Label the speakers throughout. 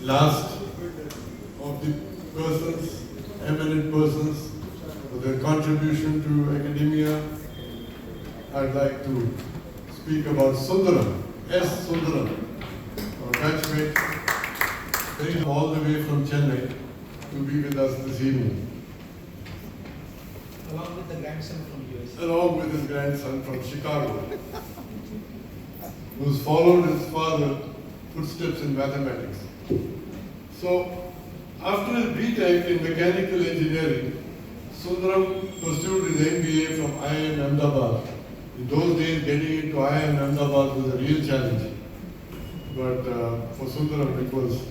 Speaker 1: last of the persons, eminent persons, for their contribution to academia. I'd like to speak about Sundaram, S. Sundaram, our batchmate, very all the way from Chennai to be with us this evening.
Speaker 2: Along with the grandson from US.
Speaker 1: Along with his grandson from Chicago, who's followed his father's footsteps in mathematics. So, after his BTech in mechanical engineering, Sundaram pursued his MBA from IIT Ahmedabad. In those days, getting into IIT Ahmedabad was a real challenge. But for Sundaram, it was.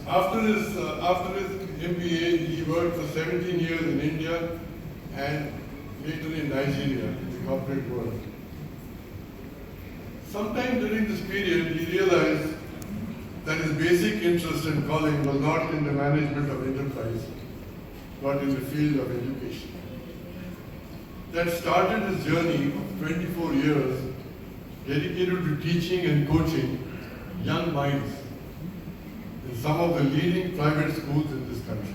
Speaker 1: After his MBA, he worked for 17 years in India and later in Nigeria, in the corporate world. Sometime during this period, he realized that his basic interest and calling was not in the management of enterprise, but in the field of education. That started his journey of 24 years dedicated to teaching and coaching young minds in some of the leading private schools in this country.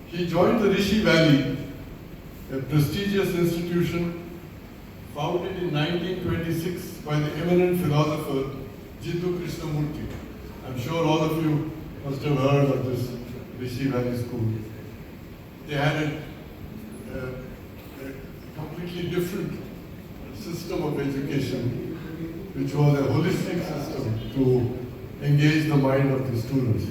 Speaker 1: He joined the Rishi Valley, a prestigious institution founded in 1926 by the eminent philosopher Jiddu Krishnamurti. I'm sure all of you must have heard of this Rishi Valley School. They had a completely different system of education, which was a holistic system to engage the mind of the students.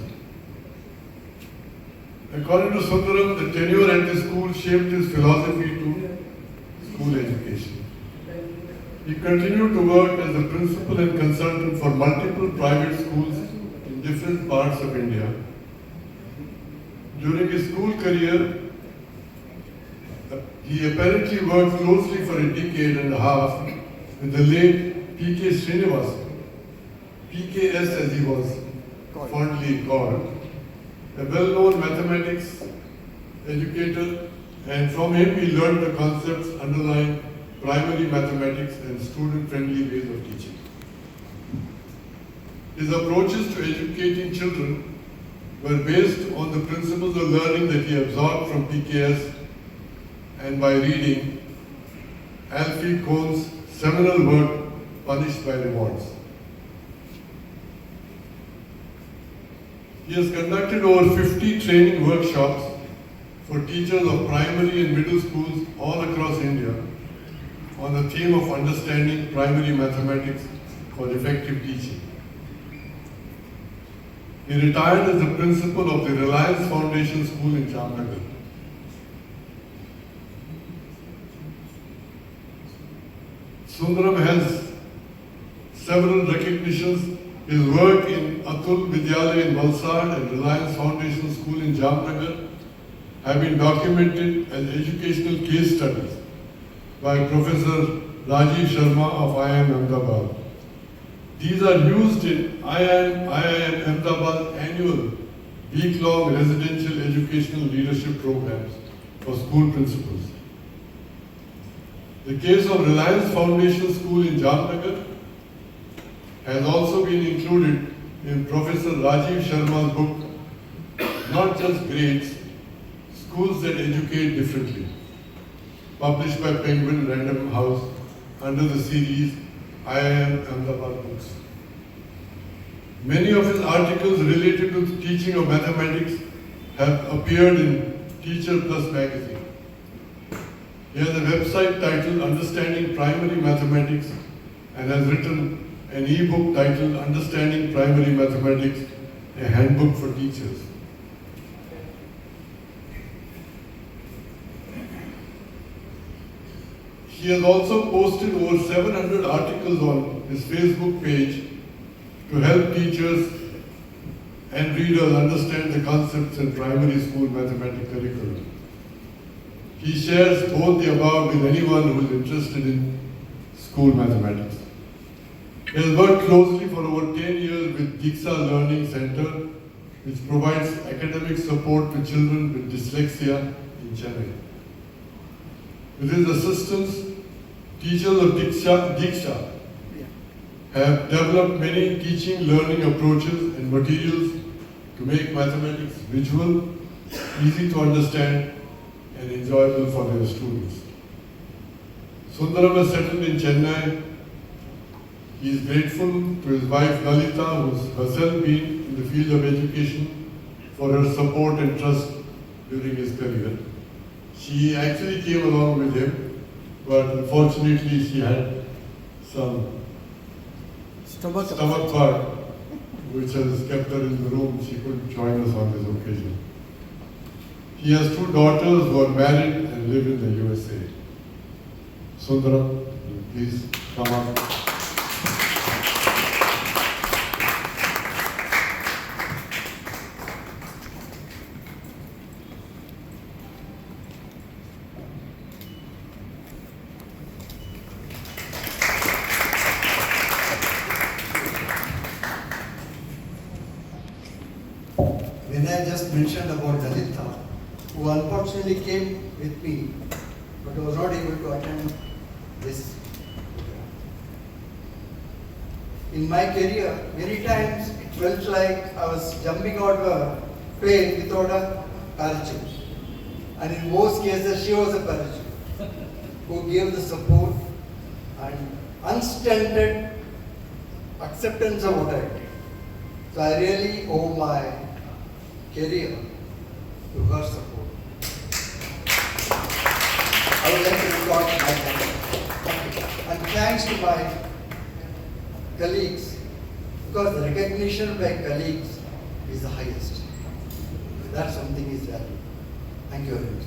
Speaker 1: According to Sundaram, the tenure at the school shaped his philosophy to school education. He continued to work as a principal and consultant for multiple private schools in different parts of India. During his school career, he apparently worked closely for a decade and a half with the late P.K. Srinivasan, PKS as he was fondly called, a well-known mathematics educator, and from him he learned the concepts underlying primary mathematics and student-friendly ways of teaching. His approaches to educating children were based on the principles of learning that he absorbed from PKS and by reading Alfie Kohn's seminal work, Punished by Rewards. He has conducted over 50 training workshops for teachers of primary and middle schools all across India on the theme of understanding primary mathematics for effective teaching. He retired as the principal of the Reliance Foundation School in Jamnagar. Sundaram has several recognitions. His work in Atul Vidyalaya in Valsad and Reliance Foundation School in Jamnagar have been documented as educational case studies by Professor Rajiv Sharma of IIM Ahmedabad. These are used in IIM Ahmedabad's annual week-long residential educational leadership programs for school principals. The case of Reliance Foundation School in Jamnagar has also been included in Professor Rajiv Sharma's book, Not Just Grades, Schools That Educate Differently, published by Penguin Random House under the series IIM Ahmedabad Books. Many of his articles related to the teaching of mathematics have appeared in Teacher Plus magazine. He has a website titled Understanding Primary Mathematics and has written an e-book titled Understanding Primary Mathematics, a handbook for teachers. He has also posted over 700 articles on his Facebook page to help teachers and readers understand the concepts in primary school mathematics curriculum. He shares both the above with anyone who is interested in school mathematics. He has worked closely for over 10 years with Diksha Learning Center, which provides academic support to children with dyslexia in Chennai. With his assistance, teachers of Diksha have developed many teaching learning approaches and materials to make mathematics visual, easy to understand, and enjoyable for their students. Sundaram has settled in Chennai. He is grateful to his wife Lalita, who has herself been in the field of education, for her support and trust during his career. She actually came along with him, but unfortunately she had some stomach bug, which has kept her in the room. She couldn't join us on this occasion. He has two daughters who are married and live in the USA. Sundaram, please come up.
Speaker 3: When I just mentioned about Lalita, who unfortunately came with me, but was not able to attend this program. In my career, many times it felt like I was jumping out of a plane without a parachute. And in most cases, she was a parachute who gave the support and unstinted acceptance of what I did. So I really owe my career to her support. I would like to record my thanks. And thanks to my colleagues, because the recognition by colleagues is the highest. That something is valued. Thank you very much.